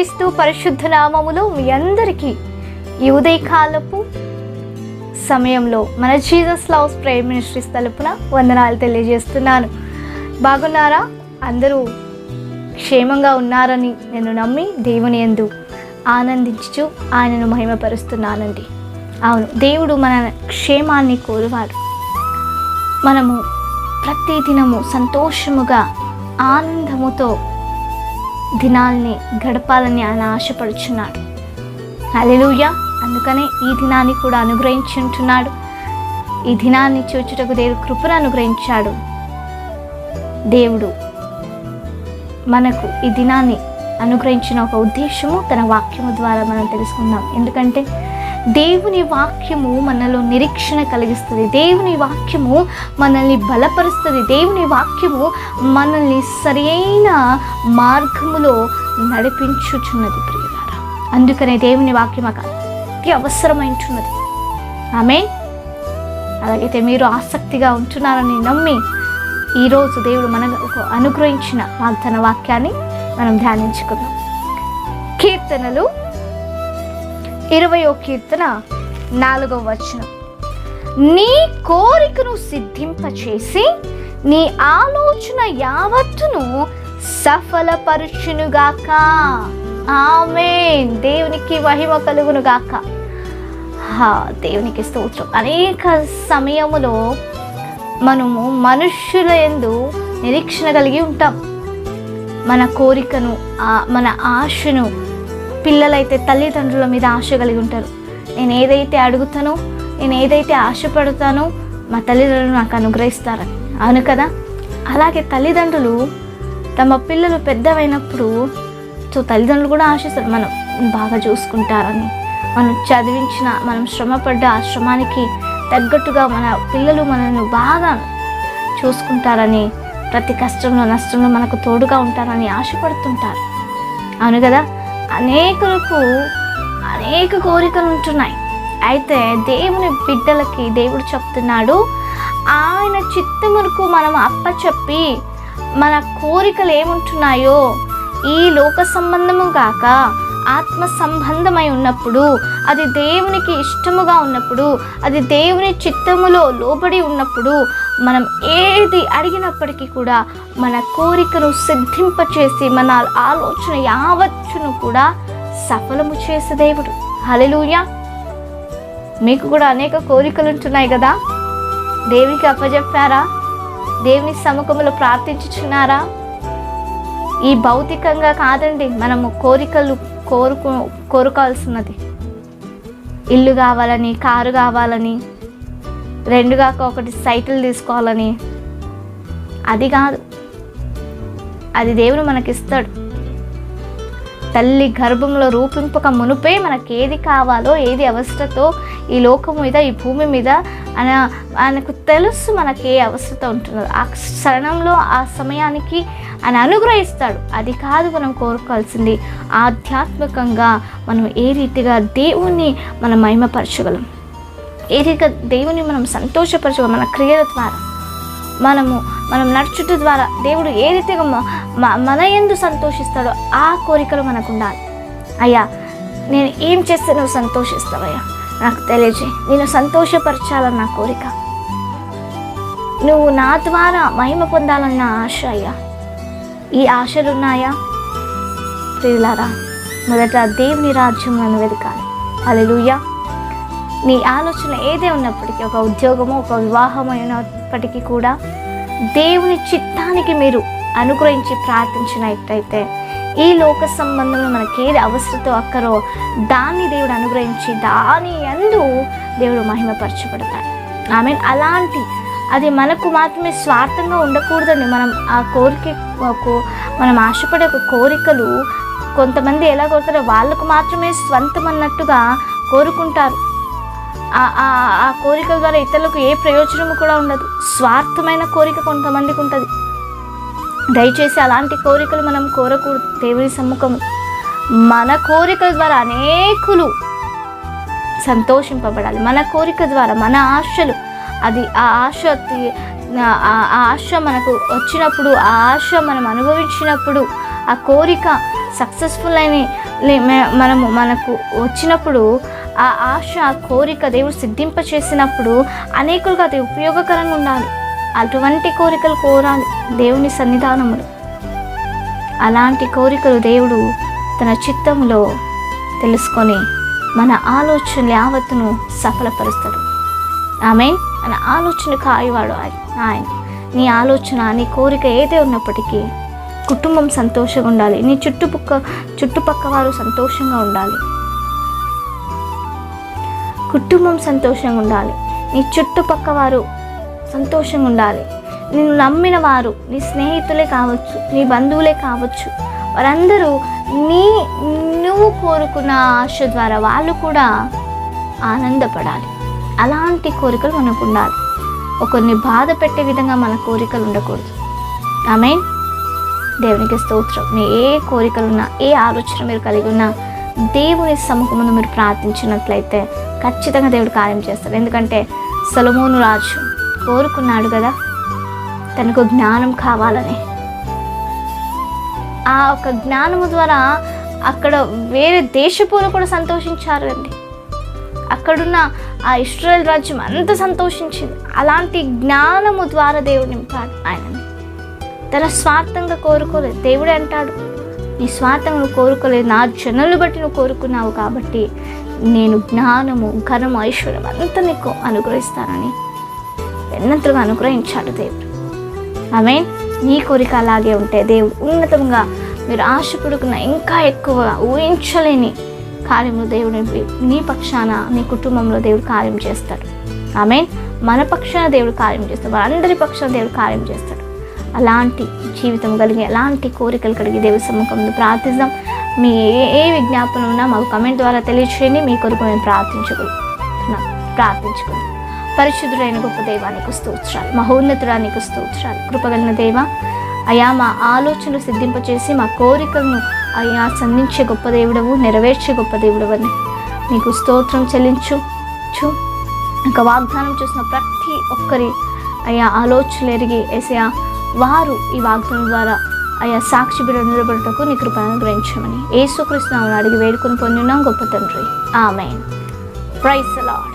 యేసుక్రీస్తు పరిశుద్ధ నామములో మీ అందరికీ ఈ ఉదయకాలపు సమయంలో మన జీసస్ లవ్స్ ప్రేయర్ మినిస్ట్రీస్ తరపున వందనాలు తెలియజేస్తున్నాను. బాగున్నారా? అందరూ క్షేమంగా ఉన్నారని నేను నమ్మి దేవుని యందు ఆనందించుచు ఆయనను మహిమపరుస్తున్నానండి. అవును, దేవుడు మన క్షేమాన్ని కోరువాడు. మనము ప్రతి దినము సంతోషముగా ఆనందముతో దినాల్ని గడపాలని ఆయన ఆశపడుచున్నాడు. హల్లెలూయా. అందుకనే ఈ దినాన్ని కూడా అనుగ్రహించుంటున్నాడు. ఈ దినాన్ని చూచుటకు దేవుడు కృపను అనుగ్రహించాడు. దేవుడు మనకు ఈ దినాన్ని అనుగ్రహించిన ఒక ఉద్దేశము తన వాక్యము ద్వారా మనం తెలుసుకుందాం. ఎందుకంటే దేవుని వాక్యము మనలో నిరీక్షణ కలిగిస్తుంది. దేవుని వాక్యము మనల్ని బలపరుస్తుంది. దేవుని వాక్యము మనల్ని సరైన మార్గములో నడిపించుచున్నది ప్రియులారా. అందుకనే దేవుని వాక్యం మాకు అతి అవసరమైంటున్నది. ఆమేన్. అలాగైతే మీరు ఆసక్తిగా ఉంటున్నారని నమ్మి ఈరోజు దేవుడు మనకు అనుగ్రహించిన వాగ్దాన వాక్యాన్ని మనం ధ్యానించుకుందాం. కీర్తనలు 20వ కీర్తన 4వ వచనం. నీ కోరికను సిద్ధింపచేసి నీ ఆలోచన యావత్తును సఫలపరుచునుగాక. ఆమేన్. దేవునికి మహిమ కలుగునుగాక. దేవునికి స్తోత్రం. అనేక సమయములో మనము మనుష్యుల యందు నిరీక్షణ కలిగి ఉంటాం. మన కోరికను, మన ఆశను, పిల్లలైతే తల్లిదండ్రుల మీద ఆశ కలిగి ఉంటారు. నేను ఏదైతే అడుగుతానో, నేను ఏదైతే ఆశపడతానో మా తల్లిదండ్రులు నాకు అనుగ్రహిస్తారని. అవును కదా? అలాగే తల్లిదండ్రులు తమ పిల్లలు పెద్దవైనప్పుడు తల్లిదండ్రులు కూడా ఆశిస్తారు మనం బాగా చూసుకుంటారని. మనం చదివించిన, మనం శ్రమపడ్డ ఆ శ్రమానికి తగ్గట్టుగా మన పిల్లలు మనల్ని బాగా చూసుకుంటారని, ప్రతి కష్టంలో నష్టంలో మనకు తోడుగా ఉంటారని ఆశపడుతుంటారు. అవును కదా? అనేకులకు అనేక కోరికలు ఉంటున్నాయి. అయితే దేవుని బిడ్డలకి దేవుడు చెప్తున్నాడు, ఆయన చిత్తమునకు మనం అప్పచెప్పి మన కోరికలు ఏముంటున్నాయో ఈ లోక సంబంధము కాక ఆత్మ సంబంధమై ఉన్నప్పుడు, అది దేవునికి ఇష్టముగా ఉన్నప్పుడు, అది దేవుని చిత్తములో లోబడి ఉన్నప్పుడు, మనం ఏది అడిగినప్పటికీ కూడా మన కోరికను సిద్ధింపచేసి మన ఆలోచన యావత్తును కూడా సఫలము చేసే దేవుడు. హల్లెలూయా. మీకు కూడా అనేక కోరికలు ఉంటున్నాయి కదా? దేవునికి అప్పచెప్పారా? దేవుని సముఖంలో ప్రార్థించుచున్నారా? ఈ భౌతికంగా కాదండి మనము కోరికలు కోరుకోవాల్సినది. ఇల్లు కావాలని, కారు కావాలని, 2 కాక 1 సైకిల్ తీసుకోవాలని, అది కాదు. అది దేవుడు మనకిస్తాడు. తల్లి గర్భంలో రూపింపక మునుపే మనకి ఏది కావాలో, ఏది అవసరతో ఈ లోకం మీద, ఈ భూమి మీద ఆయనకు తెలుసు మనకి ఏ అవసరత ఉంటుందో. ఆ క్షణంలో, ఆ సమయానికి ఆయన అనుగ్రహిస్తాడు. అది కాదు మనం కోరుకోవాల్సింది. ఆధ్యాత్మికంగా మనం ఏ రీతిగా దేవుణ్ణి మనం మహిమపరచగలం, ఏ రీతిగా దేవుని మనం సంతోషపరచగలం, మన క్రియల ద్వారా, మనం నడుచుట ద్వారా దేవుడు ఏ రీతిగా మన యందు సంతోషిస్తాడో ఆ కోరికలు మనకు ఉండాలి. అయ్యా, నేను ఏం చేస్తే నువ్వు సంతోషిస్తావయ్యా, నాకు తెలియజేయి. నేను సంతోషపరచాలన్న నా కోరిక, నువ్వు నా ద్వారా మహిమ పొందాలన్న ఆశ. అయ్యా, ఈ ఆశలు ఉన్నాయా ప్రియులారా? మొదట దేవుని రాజ్యం నన్ను వెతకాలి. హల్లెలూయా. నీ ఆలోచన ఏదే ఉన్నప్పటికీ, ఒక ఉద్యోగమో, ఒక వివాహం అయినప్పటికీ కూడా దేవుని చిత్తానికి మీరు అనుగ్రహించి ప్రార్థించినట్టయితే ఈ లోక సంబంధంలో మనకి ఏది అవసరతో అక్కరో దాన్ని దేవుడు అనుగ్రహించి దాని యందు దేవుడు మహిమపరచబడతాడు. ఆమేన్. అలాంటి అది మనకు మాత్రమే స్వార్థంగా ఉండకూడదండి. మనం ఆ మనం ఆశపడే ఒక కోరికలు కొంతమంది ఎలా కోరుతారో వాళ్ళకు మాత్రమే స్వంతం అన్నట్టుగా కోరుకుంటారు. ఆ కోరికల ద్వారా ఇతరులకు ఏ ప్రయోజనము కూడా ఉండదు. స్వార్థమైన కోరిక కొంతమందికి ఉంటుంది. దయచేసి అలాంటి కోరికలు మనం కోరకూడదు. దేవుని సమ్ముఖము మన కోరికల ద్వారా అనేకులు సంతోషింపబడాలి. మన కోరిక ద్వారా మన ఆశలు, అది ఆ ఆశ మనకు వచ్చినప్పుడు, ఆ ఆశ మనం అనుభవించినప్పుడు, ఆ కోరిక సక్సెస్ఫుల్ అని మనకు వచ్చినప్పుడు ఆ ఆశ, ఆ కోరిక దేవుడు సిద్ధింప చేసినప్పుడు అనేకులకు అది ఉపయోగకరంగా ఉండాలి. అటువంటి కోరికలు కోరాలి దేవుని సన్నిధానములో. అలాంటి కోరికలు దేవుడు తన చిత్తంలో తెలుసుకొని మన ఆలోచనలు యావత్తును సఫలపరుస్తాడు. ఆమేన్. మన ఆలోచన కాయవాడు ఆయన. నీ ఆలోచన, నీ కోరిక ఏదే ఉన్నప్పటికీ కుటుంబం సంతోషంగా ఉండాలి. నీ చుట్టుపక్క వారు సంతోషంగా ఉండాలి. కుటుంబం సంతోషంగా ఉండాలి. నీ చుట్టుపక్క వారు సంతోషంగా ఉండాలి. నిన్ను నమ్మిన వారు, నీ స్నేహితులే కావచ్చు, నీ బంధువులే కావచ్చు, వారందరూ నువ్వు కోరుకున్న ఆశ ద్వారా వాళ్ళు కూడా ఆనందపడాలి. అలాంటి కోరికలు మనకు ఉండాలి. ఒకరిని బాధ పెట్టే విధంగా మన కోరికలు ఉండకూడదు. ఆమేన్. దేవునికి స్తోత్రం. మీ ఏ కోరికలున్నా, ఏ ఆలోచన మీరు కలిగి ఉన్నా దేవుని సముఖమును మీరు ప్రార్థించినట్లయితే ఖచ్చితంగా దేవుడు కార్యం చేస్తాడు. ఎందుకంటే సొలొమోను రాజు కోరుకున్నాడు కదా తనకు జ్ఞానం కావాలని. ఆ ఒక జ్ఞానము ద్వారా అక్కడ వేరే దేశపులు కూడా సంతోషించారు అండి. అక్కడున్న ఆ ఇశ్రాయేల్ రాజ్యం అంత సంతోషించింది. అలాంటి జ్ఞానము ద్వారా దేవుడు నింపాడు ఆయనని. తన స్వార్థంగా కోరుకోలేదు. దేవుడే అంటాడు, నీ స్వార్థం నువ్వు కోరుకోలేదు, నా జనులు బట్టి నువ్వు కోరుకున్నావు కాబట్టి నేను జ్ఞానము, ఘనము, ఐశ్వర్యం అంతా నీకు అనుగ్రహిస్తానని ఎన్నంతగా అనుగ్రహించాడు దేవుడు. ఆమేన్. నీ కోరిక అలాగే ఉంటే దేవుడు ఉన్నతంగా మీరు ఆశపడుకున్న ఇంకా ఎక్కువ ఊహించలేని కార్యములు దేవుడు నీ పక్షాన, నీ కుటుంబంలో దేవుడు కార్యం చేస్తాడు. ఆమేన్. మన పక్షాన దేవుడు కార్యం చేస్తాడు, వారందరి పక్షాన దేవుడు కార్యం చేస్తాడు. అలాంటి జీవితం కలిగి, అలాంటి కోరికలు కలిగి దేవుడి సముఖంలో ప్రార్థిస్తాం. మీ ఏ విజ్ఞాపన ఉన్నా మాకు కమెంట్ ద్వారా తెలియచేయండి. మీ కొరకు మేము ప్రార్థించుకుందాం. పరిశుద్ధుడైన గొప్ప దైవానికి స్తోత్రాలు, మహోన్నతుడానికి స్తోత్రాలు. కృపగలిగిన దేవ అయా, మా ఆలోచనలు సిద్ధింపచేసి మా కోరికలను అయ్యా సంధించే గొప్ప దేవుడవు, నెరవేర్చే గొప్ప దేవుడవని నీకు స్తోత్రం చెల్లించు. ఇంకా వాగ్దానం చూసిన ప్రతి ఒక్కరి అయ్యా ఆలోచనలు ఎరిగి యేసయ్యా వారు ఈ వాగ్దానం ద్వారా అయ్యా సాక్షి బిడ్డ నిలబడుటకు నీ కృపను అనుగ్రహించమని యేసుక్రీస్తు నామమున అడిగి వేడుకొని పొందినాం గొప్ప తండ్రి. ఆమేన్. Praise the lord.